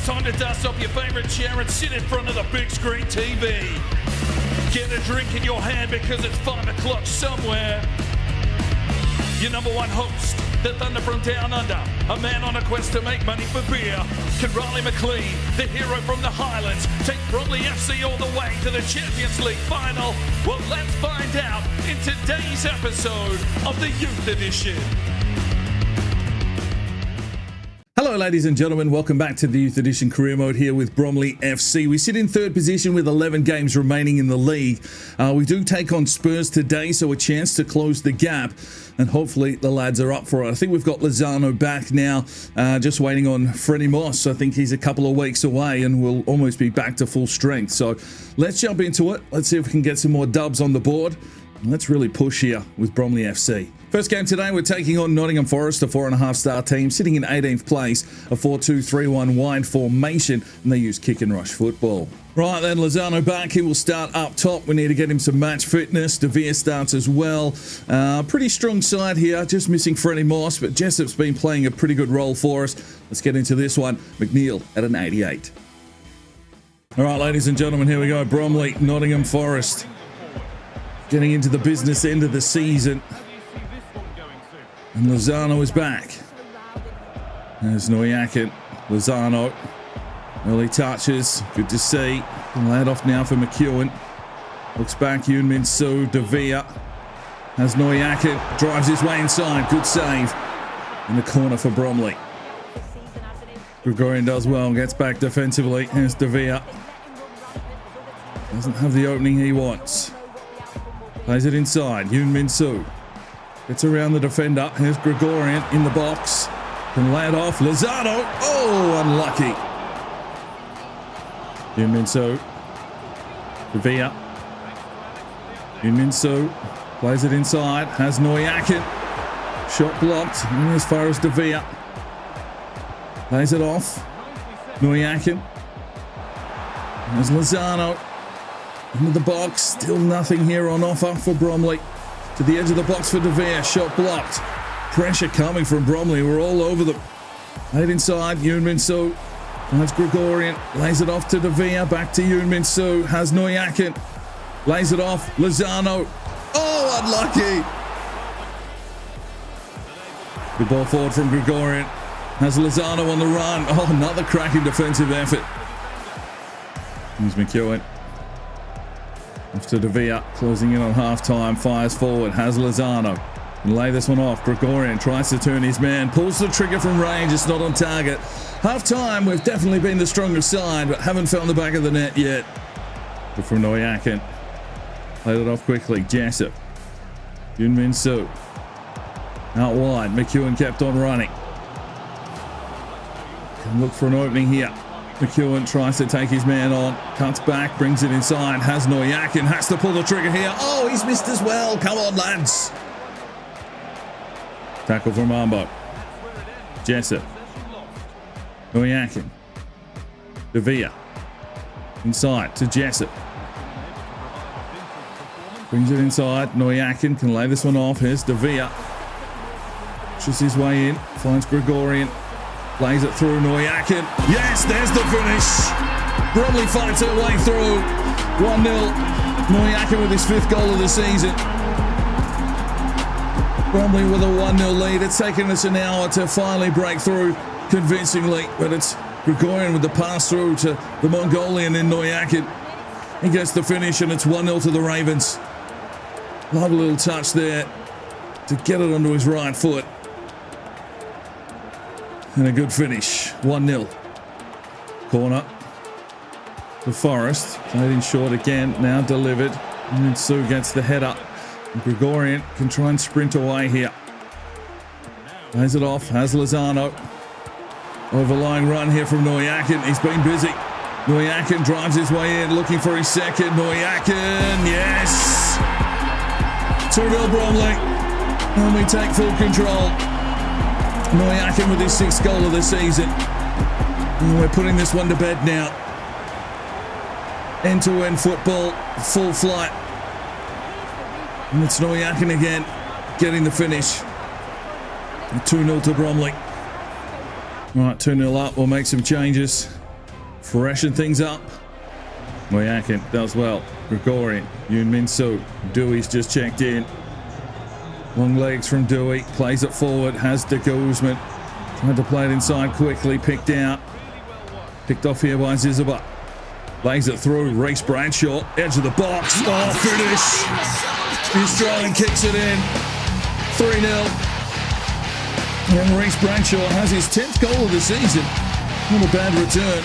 time to dust off your favourite chair and sit in front of the big screen TV. Get a drink in your hand because it's 5 o'clock somewhere. Your number one host, the Thunder from Down Under, a man on a quest to make money for beer. Can McLean, the hero from the Highlands, take Bromley FC all the way to the Champions League final? Well, let's find out in today's episode of the Youth Edition. Hello ladies and gentlemen, welcome back to the Youth Edition Career Mode here with Bromley FC. We sit in third position with 11 games remaining in the league. We do take on Spurs today, so a chance to close the gap, and hopefully the lads are up for it. I think we've got Lozano back now, just waiting on Freddie Moss. I think he's a couple of weeks away and will almost be back to full strength. So let's jump into it. Let's see if we can get some more dubs on the board. Let's really push here with Bromley FC. First game today, we're taking on Nottingham Forest, a 4.5-star team, sitting in 18th place, a 4-2-3-1 wide formation, and they use kick and rush football. Right then, Lozano back. He will start up top. We need to get him some match fitness. Devere starts as well. Pretty strong side here, just missing Freddie Moss, but Jessup's been playing a pretty good role for us. Let's get into this one. McLean at an 88. All right, ladies and gentlemen, here we go. Bromley, Nottingham Forest. Getting into the business end of the season. And Lozano is back. There's Noyakin. Lozano. Early touches. Good to see. Laid off now for McEwen. Looks back. Yoon Min Soo. Devere. Has Noyakin. Drives his way inside. Good save. In the corner for Bromley. Gregorian does well. Gets back defensively. Here's Devere. Doesn't have the opening he wants. Plays it inside. Yoon Min Soo. Gets around the defender. Here's Gregorian in the box. Can lay it off. Lozano. Oh, unlucky. Yoon Min Soo. Devere. Yoon Min Soo. Plays it inside. Has Noyakin. Shot blocked. And as far as Devere. Plays it off. Noyakin. There's Lozano. Into the box. Still nothing here on offer for Bromley. To the edge of the box for Devere. Shot blocked. Pressure coming from Bromley. We're all over them. Laid inside. Yoon Min Soo. That's Gregorian. Lays it off to Devere. Back to Yoon Min Soo. Has Noyakin. Lays it off. Lozano. Oh, unlucky. Good ball forward from Gregorian. Has Lozano on the run. Oh, another cracking defensive effort. Here's McEwen. After Devere, closing in on half-time, fires forward, has Lozano. And lay this one off. Gregorian tries to turn his man, pulls the trigger from range, it's not on target. Half-time, we've definitely been the stronger side, but haven't found the back of the net yet. But from Noyakin. Played it off quickly. Jessup. Yoon Min Soo. Out wide. McEwen kept on running. Can look for an opening here. McEwen tries to take his man on, cuts back, brings it inside, has Noyakin, has to pull the trigger here. Oh, he's missed as well. Come on, lads. Tackle from Armbo. Jessup. Noyakin. Devere. Inside to Jessup. Brings it inside. Noyakin can lay this one off. Here's Devere. Pushes his way in, finds Gregorian. Plays it through Noyakin. Yes, there's the finish. Bromley fights her way through. 1-0. Noyakin with his 5th goal of the season. Bromley with a 1-0 lead. It's taken us an hour to finally break through convincingly, but it's Gregorian with the pass through to the Mongolian in Noyakin. He gets the finish and it's 1-0 to the Ravens. Lovely little touch there to get it onto his right foot. And a good finish. 1-0. Corner. The Forest. Played in short again. Now delivered. And Sue gets the header. And Gregorian can try and sprint away here. Plays it off. Has Lozano. Overlying run here from Noyakin. He's been busy. Noyakin drives his way in. Looking for his second. Noyakin. Yes! 2-0 Bromley. And we take full control. Noyakin with his 6th goal of the season. And we're putting this one to bed now. End-to-end football, full flight. And it's Noyakin again, getting the finish. 2-0 to Bromley. Right, 2-0 up. We'll make some changes. freshen things up. Moyakin does well. Gregorian, Yoon Min Soo. Dewey's just checked in. Long legs from Dewey. Plays it forward. Has De Guzman. Tried to play it inside quickly. Picked out. Picked off here by Ziziba. Lays it through. Reece Bradshaw. Edge of the box. Oh, finish. The Australian kicks it in. 3-0. And Reece Bradshaw has his 10th goal of the season. Not a bad return.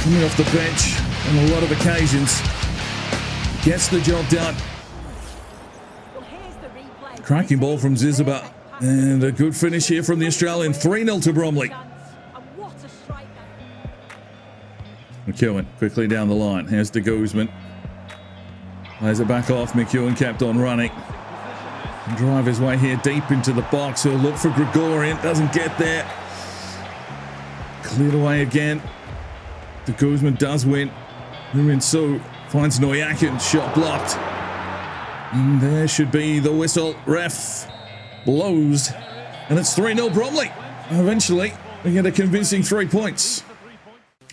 Coming off the bench on a lot of occasions. Gets the job done. Cracking ball from Ziziba. And a good finish here from the Australian. 3-0 to Bromley. McEwen quickly down the line. Here's De Guzman. Lays it back off. McEwen kept on running. Drive his way here deep into the box. He'll look for Gregorian. Doesn't get there. Cleared away again. De Guzman does win. Min Soo finds Noyakin. Shot blocked. And there should be the whistle. Ref blows. And it's 3-0 Bromley. Eventually, we get a convincing 3 points.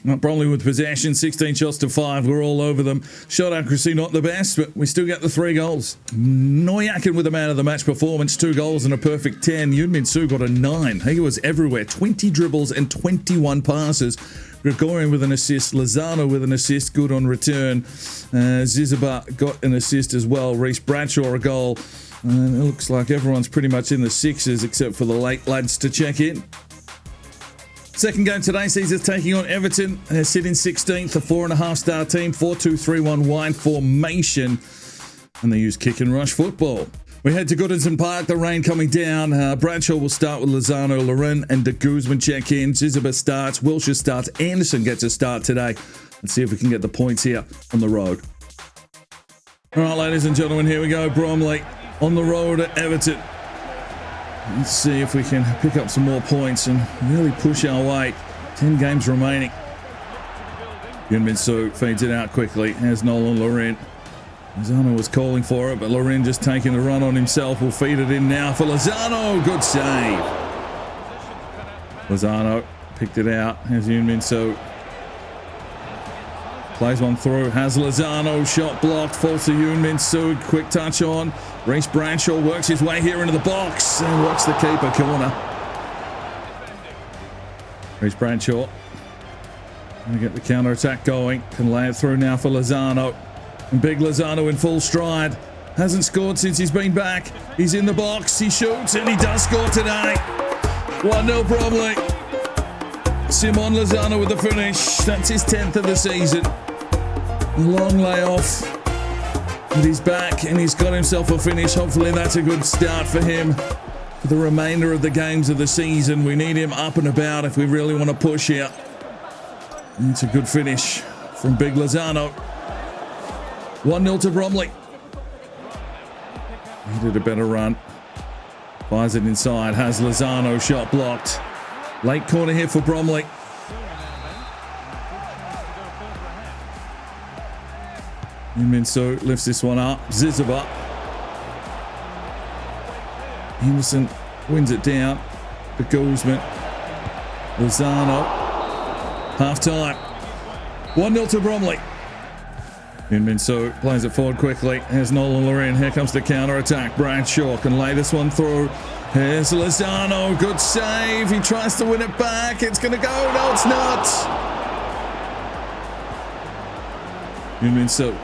Bromley with possession, 16 shots to 5. We're all over them. Shot accuracy not the best, but we still get the 3 goals. Noyakin with a man of the match performance, 2 goals and a perfect 10. Yoon Min Soo got a 9. He was everywhere, 20 dribbles and 21 passes. Gregorian with an assist, Lozano with an assist, good on return. Ziziba got an assist as well. Reece Bradshaw a goal. And it looks like everyone's pretty much in the 6s except for the late lads to check in. Second game today sees us taking on Everton. They're sitting 16th, a 4.5-star team, 4-2-3-1 wide formation, and they use kick and rush football. We head to Goodison Park, the rain coming down. Bradshaw will start with Lozano, Loren and De Guzman check in. Ziziba starts, Wilshire starts, Anderson gets a start today. Let's see if we can get the points here on the road. All right, ladies and gentlemen, here we go. Bromley on the road at Everton. Let's see if we can pick up some more points and really push our way. 10 games remaining. Yoon Min Soo feeds it out quickly. Has Nolan Loren. Lozano was calling for it, but Loren just taking the run on himself. Will feed it in now for Lozano. Good save. Lozano picked it out. Has Yoon Min Soo. Plays one through. Has Lozano. Shot blocked. Falls to Yoon Min Soo. Quick touch on. Reece Bradshaw works his way here into the box and watch the keeper corner. Reece Bradshaw. Going to get the counter-attack going. Can lay it through now for Lozano. And big Lozano in full stride. Hasn't scored since he's been back. He's in the box. He shoots and he does score today. 1-0 Bromley. Simon Lozano with the finish. That's his 10th of the season. Long layoff. But he's back and he's got himself a finish. Hopefully that's a good start for him for the remainder of the games of the season. We need him up and about if we really want to push here. And it's a good finish from big Lozano. 1-0 to Bromley. He did a better run. Fires it inside. Has Lozano. Shot blocked. Late corner here for Bromley. Yoon Min Soo lifts this one up. Ziziba. Emerson wins it down. De Guzman. Lozano. Half time. 1-0 to Bromley. Yoon Min Soo plays it forward quickly. Here's Nolan Loren. Here comes the counter attack. Bradshaw can lay this one through. Here's Lozano. Good save. He tries to win it back. It's going to go. No, it's not. Yoon Min Soo.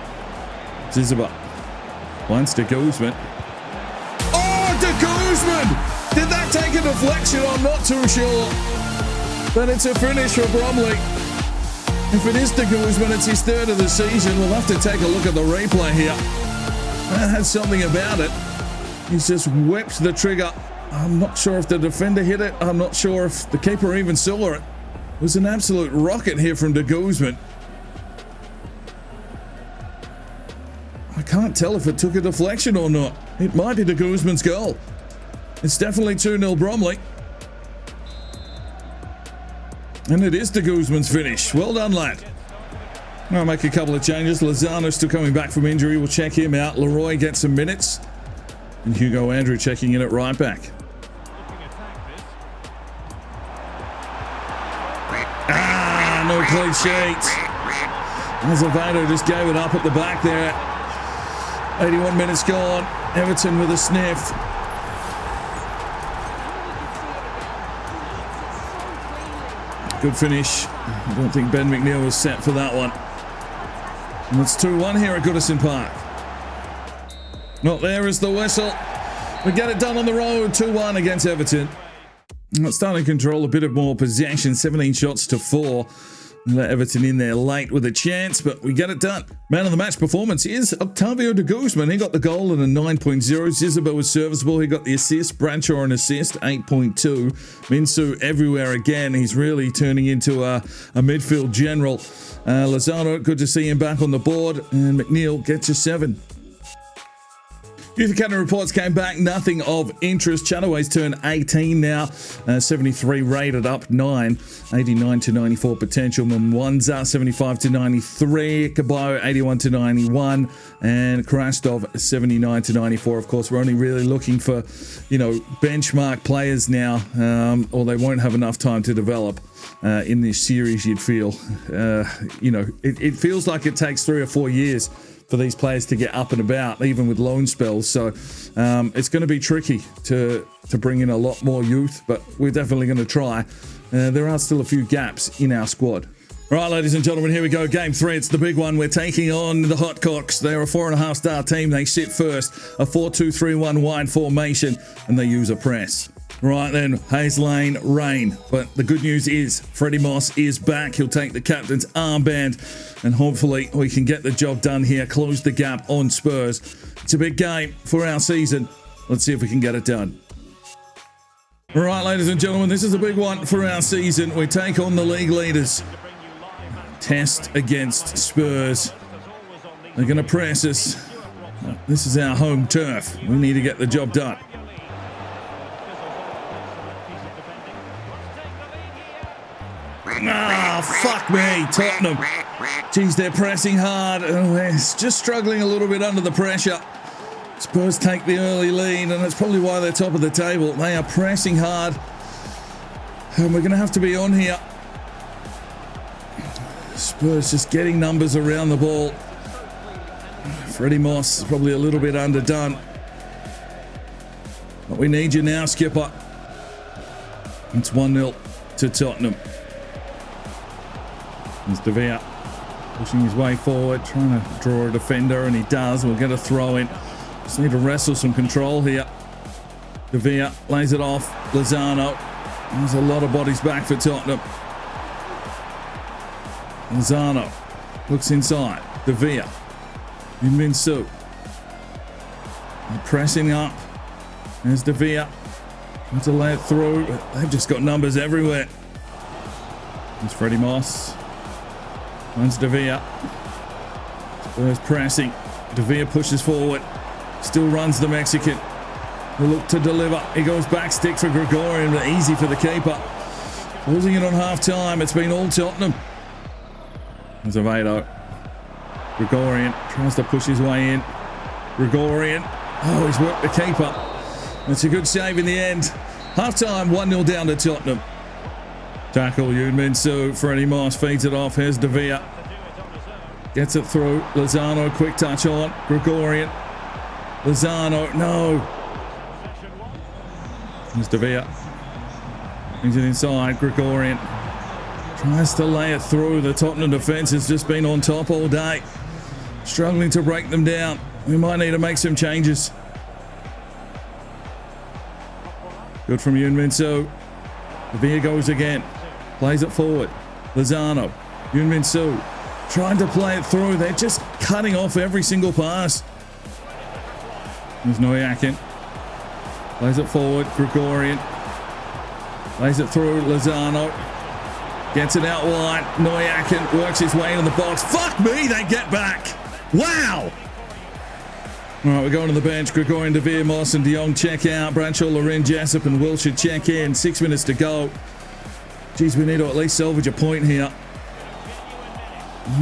Ziziba. Once De Guzman. Oh, De Guzman! Did that take a deflection? I'm not too sure. But it's a finish for Bromley. If it is De Guzman, it's his 3rd of the season. We'll have to take a look at the replay here. That had something about it. He's just whipped the trigger. I'm not sure if the defender hit it. I'm not sure if the keeper even saw it. It was an absolute rocket here from De Guzman. I can't tell if it took a deflection or not. It might be De Guzman's goal. It's definitely 2-0 Bromley. And it is De Guzman's finish. Well done, lad. I'll make a couple of changes. Lozano still coming back from injury. We'll check him out. Leroy gets some minutes. And Hugo Andrew checking in at right back. clean sheet. Azevedo just gave it up at the back there. 81 minutes gone. Everton with a sniff. Good finish. I don't think Ben McLean was set for that one. And it's 2-1 here at Goodison Park. Not there is the whistle. We get it done on the road. 2-1 against Everton. It's starting to control a bit of more possession. 17 shots to 4. Let Everton in there late with a chance, but we get it done. Man of the match performance is Octavio de Guzman. He got the goal and a 9.0. Zizaba was serviceable. He got the assist. Bradshaw an assist, 8.2. Minsu everywhere again. He's really turning into a midfield general. Lozano, good to see him back on the board. And McNeil gets a 7. Youth Academy reports came back, nothing of interest. Chataway's turned 18 now, 73 rated, up 9, 89 to 94 potential. Mwanza 75 to 93, Caballo 81 to 91, and Krastov 79 to 94. Of course, we're only really looking for, benchmark players now, or they won't have enough time to develop in this series. You'd feel, it feels like it takes 3 or 4 years for these players to get up and about, even with loan spells. So it's going to be tricky to bring in a lot more youth, but we're definitely going to try. There are still a few gaps in our squad. All right, ladies and gentlemen, here we go. Game 3, it's the big one. We're taking on the Hotcocks. They're a 4.5-star team. They sit first, a 4-2-3-1 wide formation, and they use a press. Right then, Hayes Lane, rain. But the good news is Freddie Moss is back. He'll take the captain's armband, and hopefully we can get the job done here, close the gap on Spurs. It's a big game for our season. Let's see if we can get it done. All right, ladies and gentlemen, this is a big one for our season. We take on the league leaders. Test against Spurs. They're going to press us. This is our home turf. We need to get the job done. Fuck me, Tottenham. Geez, they're pressing hard. Oh, they're just struggling a little bit under the pressure. Spurs take the early lead, and that's probably why they're top of the table. They are pressing hard, and we're going to have to be on here. Spurs just getting numbers around the ball. Freddie Moss is probably a little bit underdone. But we need you now, skipper. It's 1-0 to Tottenham. There's De Vea pushing his way forward, trying to draw a defender, and he does. We'll get a throw in. Just need to wrestle some control here. De Vea lays it off. Lozano. There's a lot of bodies back for Tottenham. Lozano looks inside. De Vea. Minsu. Pressing up. There's De Vea. Trying to lay it through. They've just got numbers everywhere. There's Freddie Moss. Runs De Vea. Spurs pressing. De Vea pushes forward. Still runs the Mexican. He'll look to deliver. He goes back stick for Gregorian, but easy for the keeper. Losing it on half time. It's been all Tottenham. There's Avedo. Gregorian tries to push his way in. Gregorian. Oh, he's worked the keeper. It's a good save in the end. Half time, 1-0 down to Tottenham. Tackle, Yoon Min-soo. Freddie Moss feeds it off. Here's De Vea. Gets it through. Lozano, quick touch on. Gregorian. Lozano, no. Here's De Vea. Brings it inside. Gregorian tries to lay it through. The Tottenham defence has just been on top all day. Struggling to break them down. We might need to make some changes. Good from Yoon Min-soo. De Vea goes again. Plays it forward. Lozano. Yoon Min-soo trying to play it through. They're just cutting off every single pass. There's Noyakin. Plays it forward. Gregorian. Plays it through. Lozano. Gets it out wide. Noyakin works his way into the box. Fuck me, they get back. Wow. All right, we're going to the bench. Gregorian, De Vea, Moss and De Jong check out. Bradshaw, Loren, Jessup and Wilshire check in. 6 minutes to go. Geez, we need to at least salvage a point here.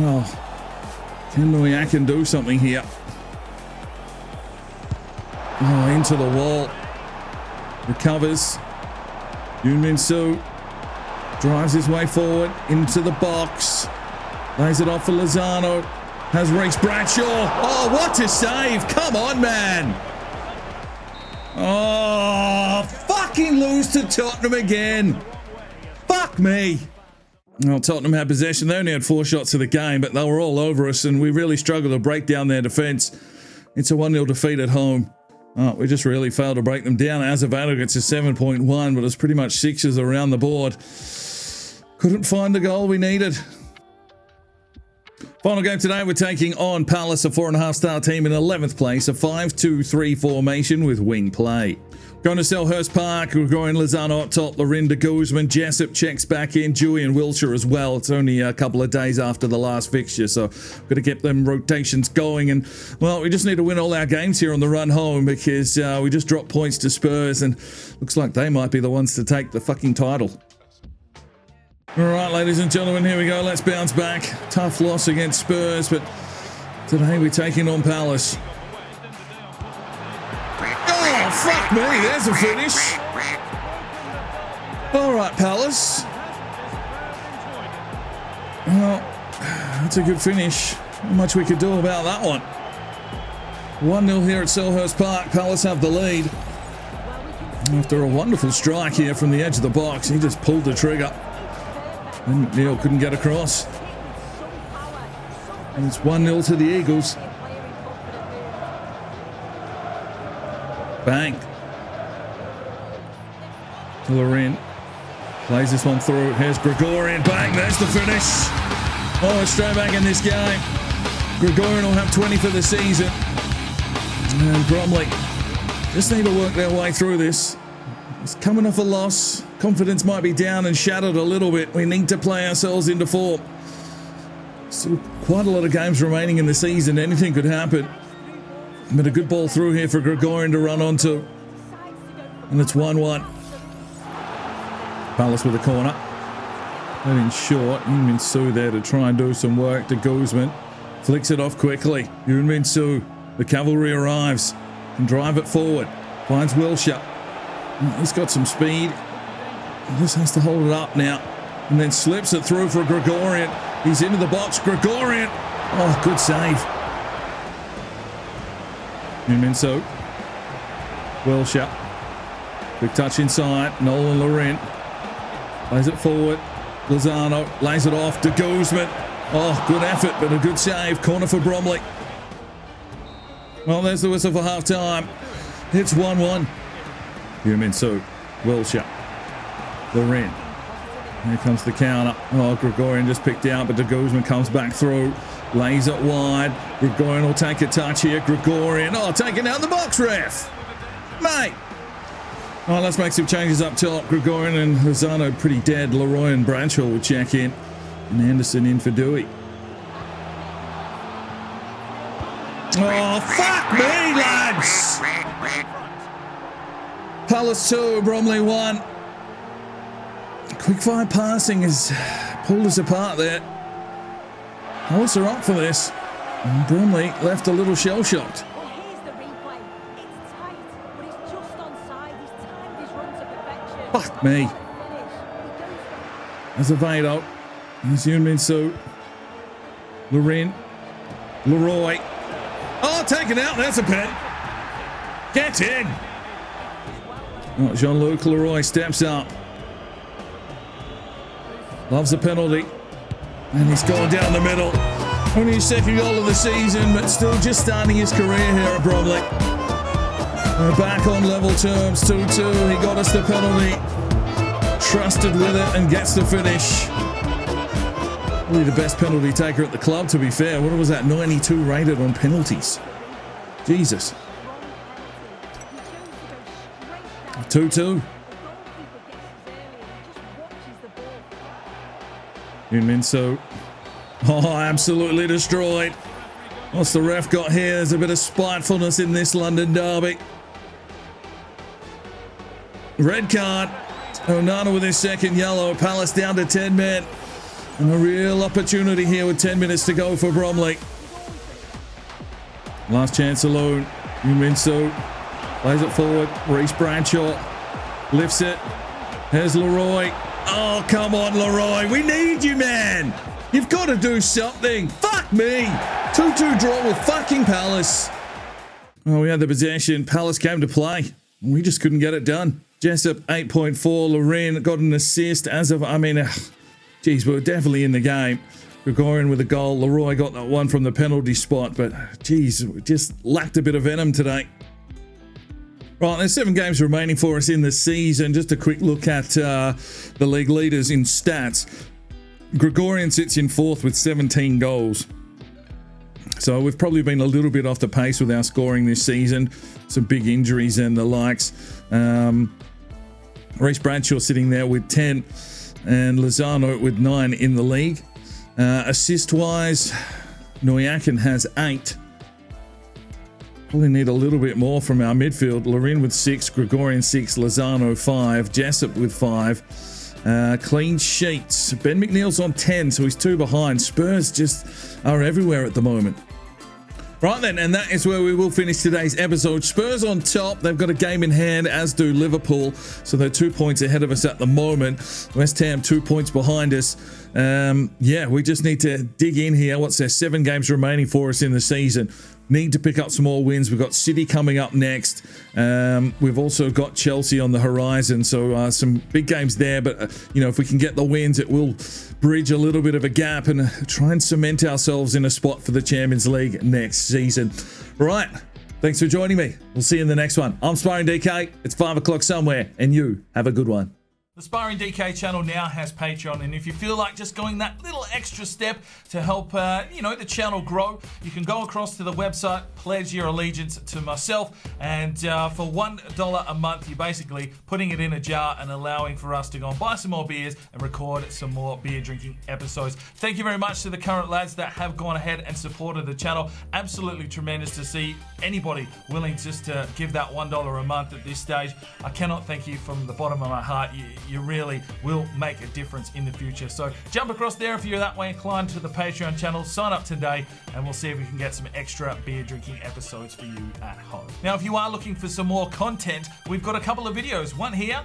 Oh, can Noyakin do something here? Oh, into the wall. Recovers. Yoon Min-soo. Drives his way forward into the box. Lays it off for Lozano. Has reached Bradshaw. Oh, what a save. Come on, man. Oh, fucking lose to Tottenham again. Fuck me. Well, Tottenham had possession. They only had 4 shots of the game, but they were all over us, and we really struggled to break down their defence. It's a 1-0 defeat at home. Oh, we just really failed to break them down. Azevedo gets a 7.1, but it's pretty much 6s around the board. Couldn't find the goal we needed. Final game today, we're taking on Palace, a 4.5-star team in 11th place, a 5-2-3 formation with wing play. Going to Selhurst Park, we're going Lozano up top, Lorinda Guzman, Jessup checks back in, Dewey and Wilshire as well. It's only a couple of days after the last fixture, so got to get them rotations going. And, well, we just need to win all our games here on the run home because we just dropped points to Spurs and looks like they might be the ones to take the fucking title. All right, ladies and gentlemen, here we go. Let's bounce back. Tough loss against Spurs, but today we're taking on Palace. Oh, fuck me. There's a finish. All right, Palace. Well, that's a good finish. Not much we could do about that one. 1-0 here at Selhurst Park. Palace have the lead. After a wonderful strike here from the edge of the box, he just pulled the trigger. And McLean couldn't get across. And it's 1-0 to the Eagles. Bang. To Lorin. Plays this one through. Here's Gregorian. Bang. There's the finish. Oh, it's straight back in this game. Gregorian will have 20 for the season. And Bromley just need to work their way through this. It's coming off a loss. Confidence might be down and shattered a little bit. We need to play ourselves into form. Still quite a lot of games remaining in the season. Anything could happen. But a good ball through here for Gregorian to run onto. And it's 1-1. Palace with a corner. That in short. Min Soo there to try and do some work to Guzman. Flicks it off quickly. Min Soo. The cavalry arrives. Can drive it forward. Finds Wilshire. He's got some speed. He just has to hold it up now. And then slips it through for Gregorian. He's into the box. Gregorian. Oh, good save. Min Soo. Wilshire. Quick touch inside. Nolan Lorin. Lays it forward. Lozano lays it off to Guzman. Oh, good effort, but a good save. Corner for Bromley. Well, there's the whistle for half-time. It's 1-1. Min Soo. Wilshire. Lorin. Here comes the counter. Oh, Gregorian just picked out, but de Guzman comes back through. Lays it wide. Gregorian will take a touch here. Gregorian. Oh, taking out the box, ref. Mate. Oh, let's make some changes up top. Gregorian and Lozano pretty dead. Leroy and Bradshaw will check in. And Anderson in for Dewey. Oh, fuck me, lads. Palace 2, Bromley 1. Quick-fire passing has pulled us apart there. Palace are up for this. And Bromley left a little shell-shocked. Well, here's the replay. It's tight, but it's just onside. He's timed his run to perfection. Fuck me. Azevedo. There's Min Soo. Lorin. Leroy. Oh, taken out. That's a pen. Get in. Oh, Jean-Luc Leroy steps up. Loves the penalty. And he's going down the middle. Only his second goal of the season, but still just starting his career here at Bromley. We're back on level terms, 2-2. He got us the penalty. Trusted with it and gets the finish. Probably the best penalty taker at the club, to be fair. What was that? 92 rated on penalties. Jesus. 2-2. Min Soo. Oh, absolutely destroyed. What's the ref got here? There's a bit of spitefulness in this London derby. Red card. Onana with his second yellow. Palace down to 10 men. And a real opportunity here with 10 minutes to go for Bromley. Last chance alone. Min Soo plays it forward. Reece Bradshaw lifts it. Here's Leroy. Oh, come on, Leroy. We need you, man. You've got to do something. Fuck me. 2-2 draw with fucking Palace. Oh, we had the possession. Palace came to play. We just couldn't get it done. Jessup, 8.4. Loren got an assist as of, geez, we were definitely in the game. Gregorian with a goal. Leroy got that one from the penalty spot, but geez, we just lacked a bit of venom today. Right, there's 7 games remaining for us in the season. Just a quick look at the league leaders in stats. Gregorian sits in 4th with 17 goals. So we've probably been a little bit off the pace with our scoring this season. Some big injuries and the likes. Reece Bradshaw sitting there with 10 and Lozano with 9 in the league. Assist-wise, Noyakin has 8. Probably need a little bit more from our midfield. Loren with 6, Gregorian 6, Lozano 5, Jessup with 5. Clean sheets. Ben McNeil's on 10, so he's 2 behind. Spurs just are everywhere at the moment. Right then, and that is where we will finish today's episode. Spurs on top. They've got a game in hand, as do Liverpool. So they're 2 points ahead of us at the moment. West Ham 2 points behind us. Yeah, we just need to dig in here. What's there? 7 games remaining for us in the season. Need to pick up some more wins. We've got City coming up next. We've also got Chelsea on the horizon. So some big games there. But, you know, if we can get the wins, it will bridge a little bit of a gap and try and cement ourselves in a spot for the Champions League next season. Right. Thanks for joining me. We'll see you in the next one. I'm Sparring DK. It's 5 o'clock somewhere. And you have a good one. The Sparring DK channel now has Patreon, and if you feel like just going that little extra step to help, the channel grow, you can go across to the website, pledge your allegiance to myself, and for $1 a month, you're basically putting it in a jar and allowing for us to go and buy some more beers and record some more beer drinking episodes. Thank you very much to the current lads that have gone ahead and supported the channel. Absolutely tremendous to see anybody willing just to give that $1 a month at this stage. I cannot thank you from the bottom of my heart. You really will make a difference in the future. So jump across there if you're that way inclined to the Patreon channel. Sign up today and we'll see if we can get some extra beer drinking episodes for you at home. Now, if you are looking for some more content, we've got a couple of videos. One here.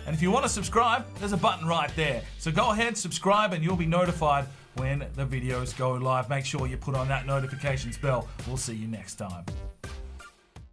And if you want to subscribe, there's a button right there. So go ahead, subscribe, and you'll be notified when the videos go live. Make sure you put on that notifications bell. We'll see you next time.